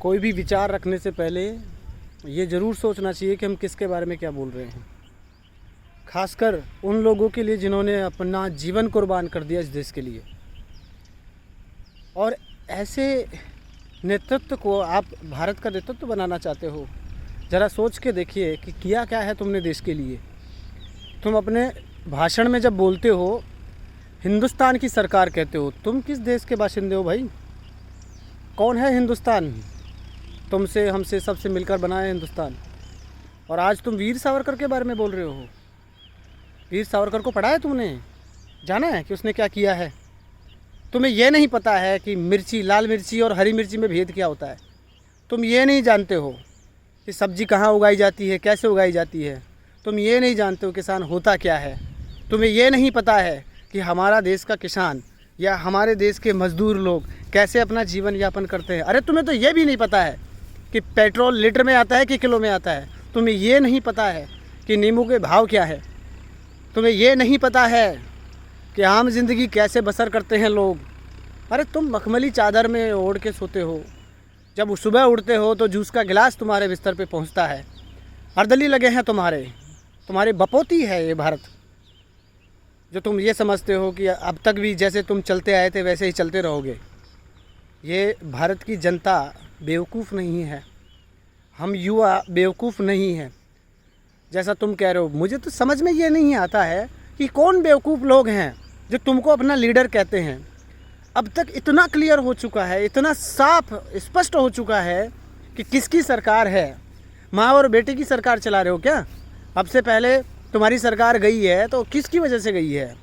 कोई भी विचार रखने से पहले ये ज़रूर सोचना चाहिए कि हम किसके बारे में क्या बोल रहे हैं। खासकर उन लोगों के लिए जिन्होंने अपना जीवन कुर्बान कर दिया इस देश के लिए। और ऐसे नेतृत्व को आप भारत का नेतृत्व बनाना चाहते हो, ज़रा सोच के देखिए कि किया क्या है तुमने देश के लिए। तुम अपने भाषण में जब बोलते हो हिंदुस्तान की सरकार कहते हो, तुम किस देश के बाशिंदे हो भाई? कौन है हिंदुस्तान? तुमसे हमसे सबसे मिलकर बना है हिंदुस्तान। और आज तुम वीर सावरकर के बारे में बोल रहे हो। वीर सावरकर को पढ़ा है तुमने? जाना है कि उसने क्या किया है? तुम्हें यह नहीं पता है कि मिर्ची, लाल मिर्ची और हरी मिर्ची में भेद क्या होता है? तुम ये नहीं जानते हो कि सब्ज़ी कहाँ उगाई जाती है, कैसे उगाई जाती है? तुम ये नहीं जानते हो किसान होता क्या है? तुम्हें ये नहीं पता है कि हमारा देश का किसान या हमारे देश के मज़दूर लोग कैसे अपना जीवन यापन करते हैं। अरे तुम्हें तो ये भी नहीं पता है कि पेट्रोल लीटर में आता है कि किलो में आता है। तुम्हें ये नहीं पता है कि नींबू के भाव क्या है। तुम्हें ये नहीं पता है कि आम जिंदगी कैसे बसर करते हैं लोग। अरे तुम मखमली चादर में ओढ़ के सोते हो, जब सुबह उठते हो तो जूस का गिलास तुम्हारे बिस्तर पे पहुंचता है। अर्दली लगे हैं तुम्हारे बपोती है ये भारत, जो तुम ये समझते हो कि अब तक भी जैसे तुम चलते आए थे वैसे ही चलते रहोगे। ये भारत की जनता बेवकूफ़ नहीं है, हम युवा बेवकूफ़ नहीं हैं जैसा तुम कह रहे हो। मुझे तो समझ में ये नहीं आता है कि कौन बेवकूफ़ लोग हैं जो तुमको अपना लीडर कहते हैं। अब तक इतना क्लियर हो चुका है, इतना साफ स्पष्ट हो चुका है कि किसकी सरकार है। माँ और बेटे की सरकार चला रहे हो क्या? अब से पहले तुम्हारी सरकार गई है तो किसकी वजह से गई है?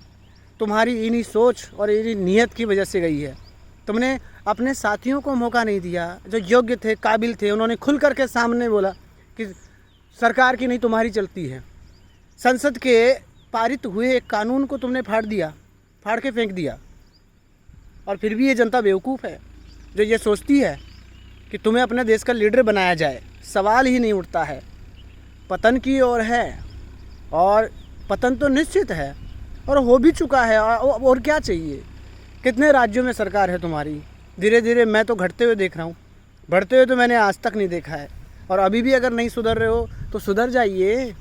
तुम्हारी इन्हीं सोच और इन्हीं नीयत की वजह से गई है। तुमने अपने साथियों को मौका नहीं दिया, जो योग्य थे, काबिल थे। उन्होंने खुल कर के सामने बोला कि सरकार की नहीं तुम्हारी चलती है। संसद के पारित हुए एक कानून को तुमने फाड़ के फेंक दिया। और फिर भी ये जनता बेवकूफ़ है जो ये सोचती है कि तुम्हें अपने देश का लीडर बनाया जाए। सवाल ही नहीं उठता है। पतन की ओर है और पतन तो निश्चित है और हो भी चुका है। और क्या चाहिए? कितने राज्यों में सरकार है तुम्हारी? धीरे धीरे मैं तो घटते हुए देख रहा हूँ, बढ़ते हुए तो मैंने आज तक नहीं देखा है। और अभी भी अगर नहीं सुधर रहे हो तो सुधर जाइए,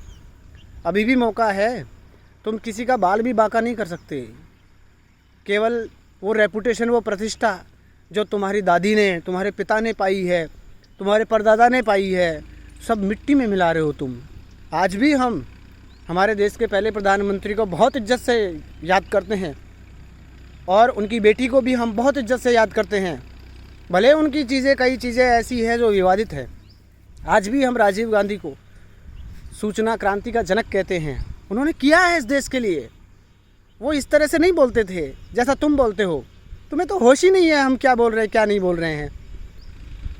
अभी भी मौका है। तुम किसी का बाल भी बांका नहीं कर सकते। केवल वो रेपुटेशन, वो प्रतिष्ठा जो तुम्हारी दादी ने, तुम्हारे पिता ने पाई है, तुम्हारे परदादा ने पाई है, सब मिट्टी में मिला रहे हो तुम। आज भी हम हमारे देश के पहले प्रधानमंत्री को बहुत इज्जत से याद करते हैं और उनकी बेटी को भी हम बहुत इज्जत से याद करते हैं। भले उनकी कई चीज़ें ऐसी हैं जो विवादित है। आज भी हम राजीव गांधी को सूचना क्रांति का जनक कहते हैं। उन्होंने किया है इस देश के लिए। वो इस तरह से नहीं बोलते थे जैसा तुम बोलते हो। तुम्हें तो होश ही नहीं है हम क्या बोल रहे हैं, क्या नहीं बोल रहे हैं।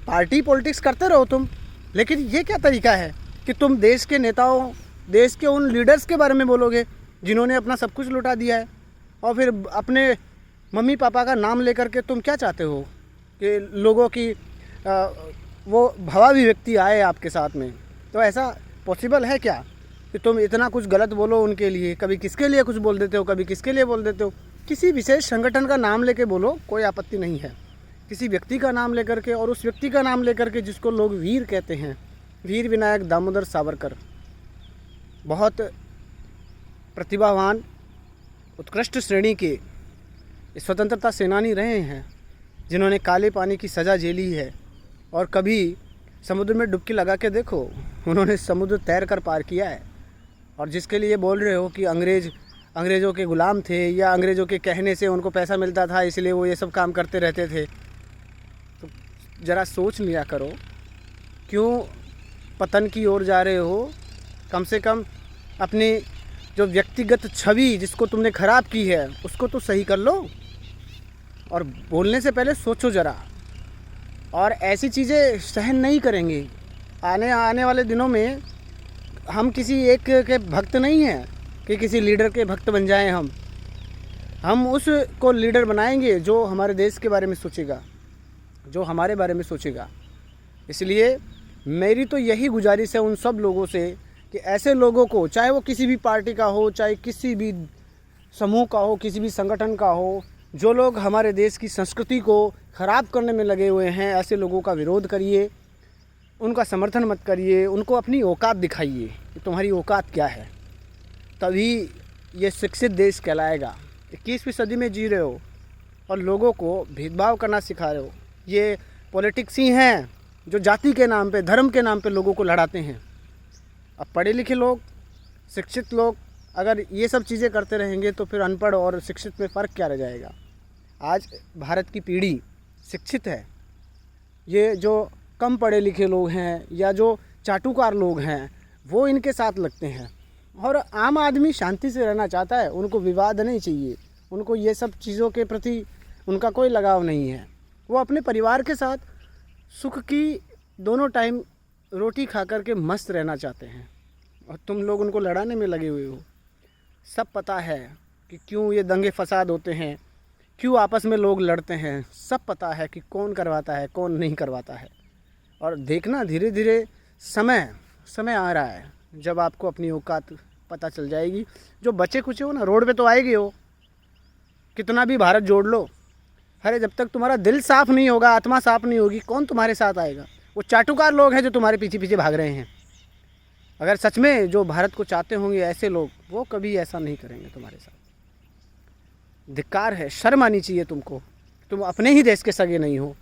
पार्टी पॉलिटिक्स करते रहो तुम, लेकिन ये क्या तरीका है कि तुम देश के नेताओं, देश के उन लीडर्स के बारे में बोलोगे जिन्होंने अपना सब कुछ लुटा दिया है, और फिर अपने मम्मी पापा का नाम लेकर के तुम क्या चाहते हो कि लोगों की वो भावाभिव्यक्ति आए आपके साथ में? तो ऐसा पॉसिबल है क्या कि तुम इतना कुछ गलत बोलो उनके लिए? कभी किसके लिए कुछ बोल देते हो, कभी किसके लिए बोल देते हो। किसी विशेष संगठन का नाम लेके बोलो, कोई आपत्ति नहीं है। किसी व्यक्ति का नाम लेकर के, और उस व्यक्ति का नाम लेकर के जिसको लोग वीर कहते हैं, वीर विनायक दामोदर सावरकर, बहुत प्रतिभावान, उत्कृष्ट श्रेणी के स्वतंत्रता सेनानी रहे हैं, जिन्होंने काले पानी की सज़ा झेली है। और कभी समुद्र में डुबकी लगा के देखो, उन्होंने समुद्र तैर कर पार किया है। और जिसके लिए बोल रहे हो कि अंग्रेज़ों के ग़ुलाम थे या अंग्रेज़ों के कहने से उनको पैसा मिलता था इसलिए वो ये सब काम करते रहते थे, तो ज़रा सोच लिया करो, क्यों पतन की ओर जा रहे हो? कम से कम अपनी जो व्यक्तिगत छवि जिसको तुमने ख़राब की है उसको तो सही कर लो। और बोलने से पहले सोचो ज़रा। और ऐसी चीज़ें सहन नहीं करेंगे। आने वाले दिनों में हम किसी एक के भक्त नहीं हैं कि किसी लीडर के भक्त बन जाएं। हम उसको लीडर बनाएंगे जो हमारे देश के बारे में सोचेगा, जो हमारे बारे में सोचेगा। इसलिए मेरी तो यही गुजारिश है उन सब लोगों से कि ऐसे लोगों को, चाहे वो किसी भी पार्टी का हो, चाहे किसी भी समूह का हो, किसी भी संगठन का हो, जो लोग हमारे देश की संस्कृति को ख़राब करने में लगे हुए हैं, ऐसे लोगों का विरोध करिए, उनका समर्थन मत करिए, उनको अपनी औकात दिखाइए कि तुम्हारी औकात क्या है। तभी ये शिक्षित देश कहलाएगा। 21वीं सदी में जी रहे हो और लोगों को भेदभाव करना सिखा रहे हो। ये पॉलिटिक्स ही हैं जो जाति के नाम पे, धर्म के नाम पे लोगों को लड़ाते हैं। अब पढ़े लिखे लोग, शिक्षित लोग अगर ये सब चीज़ें करते रहेंगे तो फिर अनपढ़ और शिक्षित में फ़र्क क्या रह जाएगा। आज भारत की पीढ़ी शिक्षित है। ये जो कम पढ़े लिखे लोग हैं या जो चाटुकार लोग हैं वो इनके साथ लगते हैं। और आम आदमी शांति से रहना चाहता है, उनको विवाद नहीं चाहिए, उनको ये सब चीज़ों के प्रति उनका कोई लगाव नहीं है। वो अपने परिवार के साथ सुख की दोनों टाइम रोटी खा कर के मस्त रहना चाहते हैं और तुम लोग उनको लड़ाने में लगे हुए हो। सब पता है कि क्यों ये दंगे फसाद होते हैं, क्यों आपस में लोग लड़ते हैं। सब पता है कि कौन करवाता है, कौन नहीं करवाता है। और देखना धीरे धीरे समय आ रहा है जब आपको अपनी औकात पता चल जाएगी। जो बचे कुचे हो ना, रोड पे तो आएगी हो, कितना भी भारत जोड़ लो, अरे जब तक तुम्हारा दिल साफ़ नहीं होगा, आत्मा साफ़ नहीं होगी, कौन तुम्हारे साथ आएगा। वो चाटुकार लोग हैं जो तुम्हारे पीछे पीछे भाग रहे हैं। अगर सच में जो भारत को चाहते होंगे ऐसे लोग, वो कभी ऐसा नहीं करेंगे तुम्हारे साथ। धिक्कार है, शर्म आनी चाहिए तुमको। तुम अपने ही देश के सगे नहीं हो,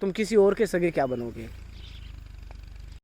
तुम किसी और के सगे क्या बनोगे।